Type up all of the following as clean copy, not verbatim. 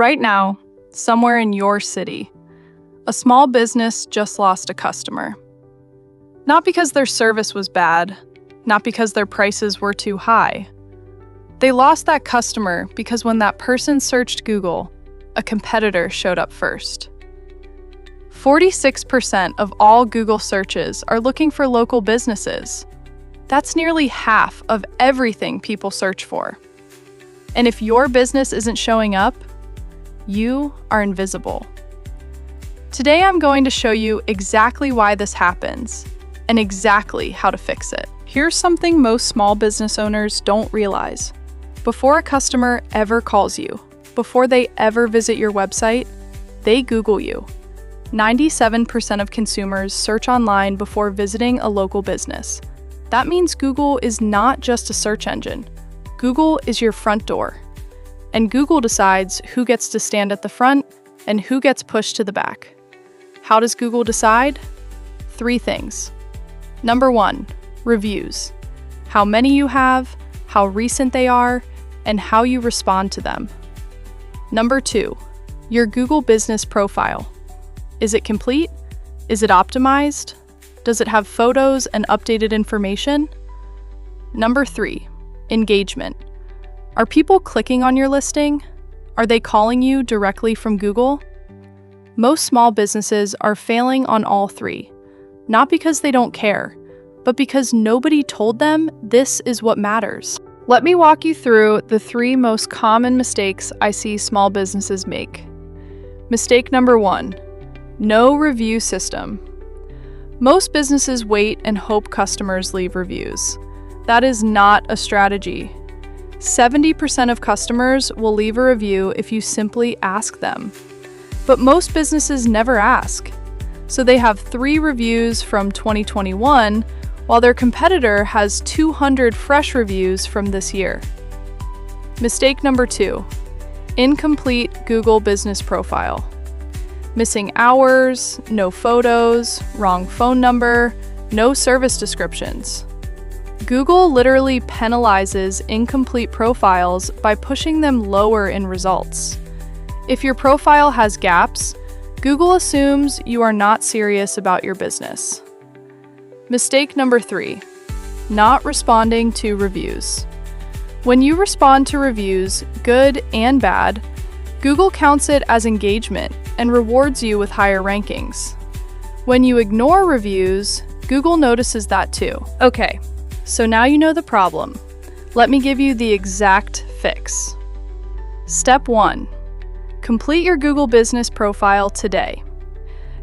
Right now, somewhere in your city, a small business just lost a customer. Not because their service was bad, not because their prices were too high. They lost that customer because when that person searched Google, a competitor showed up first. 46% of all Google searches are looking for local businesses. That's nearly half of everything people search for. And if your business isn't showing up, you are invisible. Today I'm going to show you exactly why this happens and exactly how to fix it. Here's something most small business owners don't realize. Before a customer ever calls you, before they ever visit your website, they Google you. 97% of consumers search online before visiting a local business. That means Google is not just a search engine. Google is your front door. And Google decides who gets to stand at the front and who gets pushed to the back. How does Google decide? 3 things. Number 1, reviews. How many you have, how recent they are, and how you respond to them. Number 2, your Google business profile. Is it complete? Is it optimized? Does it have photos and updated information? Number 3, engagement. Are people clicking on your listing? Are they calling you directly from Google? Most small businesses are failing on all 3, not because they don't care, but because nobody told them this is what matters. Let me walk you through the 3 most common mistakes I see small businesses make. Mistake number 1, no review system. Most businesses wait and hope customers leave reviews. That is not a strategy. 70% of customers will leave a review if you simply ask them. But most businesses never ask. So they have 3 reviews from 2021, while their competitor has 200 fresh reviews from this year. Mistake number 2, incomplete Google business profile. Missing hours, no photos, wrong phone number, no service descriptions. Google literally penalizes incomplete profiles by pushing them lower in results. If your profile has gaps, Google assumes you are not serious about your business. Mistake number 3, not responding to reviews. When you respond to reviews, good and bad, Google counts it as engagement and rewards you with higher rankings. When you ignore reviews, Google notices that too. Okay, so now you know the problem. Let me give you the exact fix. Step 1, complete your Google business profile today.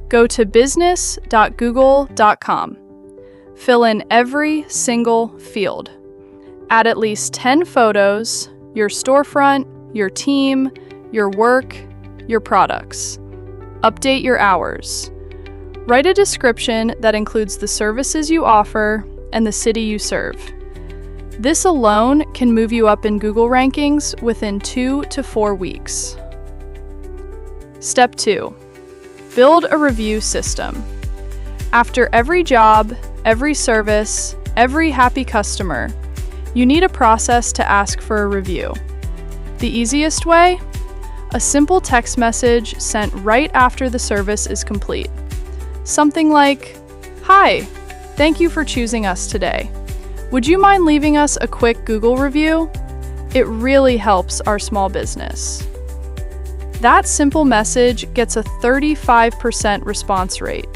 Go to business.google.com. Fill in every single field. Add at least 10 photos, your storefront, your team, your work, your products. Update your hours. Write a description that includes the services you offer and the city you serve. This alone can move you up in Google rankings within 2 to 4 weeks. Step 2, build a review system. After every job, every service, every happy customer, you need a process to ask for a review. The easiest way? A simple text message sent right after the service is complete. Something like, "Hi, thank you for choosing us today. Would you mind leaving us a quick Google review?" It really helps our small business. That simple message gets a 35% response rate.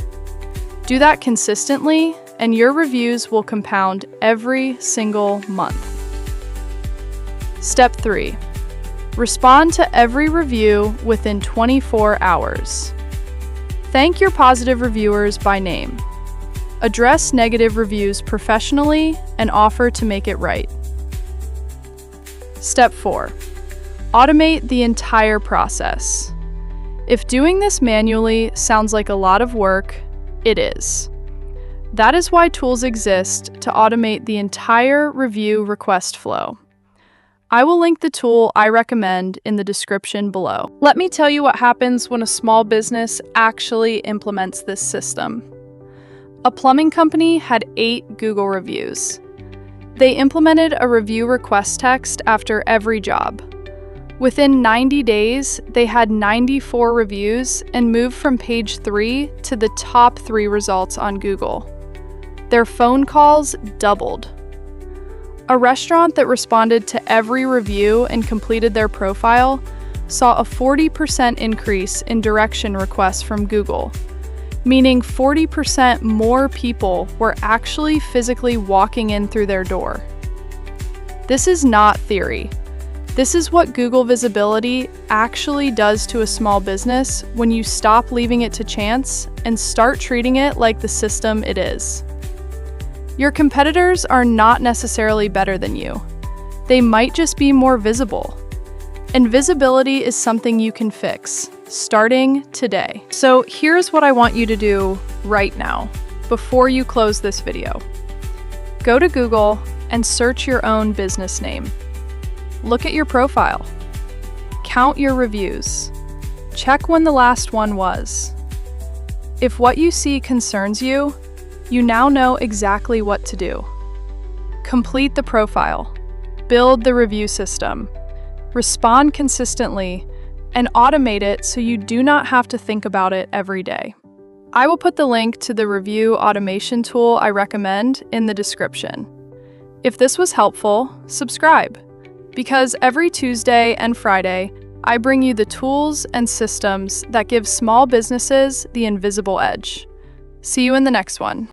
Do that consistently, and your reviews will compound every single month. Step 3, respond to every review within 24 hours. Thank your positive reviewers by name. Address negative reviews professionally and offer to make it right. Step 4, automate the entire process. If doing this manually sounds like a lot of work, it is. That is why tools exist to automate the entire review request flow. I will link the tool I recommend in the description below. Let me tell you what happens when a small business actually implements this system. A plumbing company had 8 Google reviews. They implemented a review request text after every job. Within 90 days, they had 94 reviews and moved from page 3 to the top 3 results on Google. Their phone calls doubled. A restaurant that responded to every review and completed their profile saw a 40% increase in direction requests from Google, meaning 40% more people were actually physically walking in through their door. This is not theory. This is what Google visibility actually does to a small business when you stop leaving it to chance and start treating it like the system it is. Your competitors are not necessarily better than you. They might just be more visible. And visibility is something you can fix, starting today. So here's what I want you to do right now, before you close this video. Go to Google and search your own business name. Look at your profile. Count your reviews. Check when the last one was. If what you see concerns you, you now know exactly what to do. Complete the profile. Build the review system. Respond consistently, and automate it so you do not have to think about it every day. I will put the link to the review automation tool I recommend in the description. If this was helpful, subscribe, because every Tuesday and Friday, I bring you the tools and systems that give small businesses the invisible edge. See you in the next one.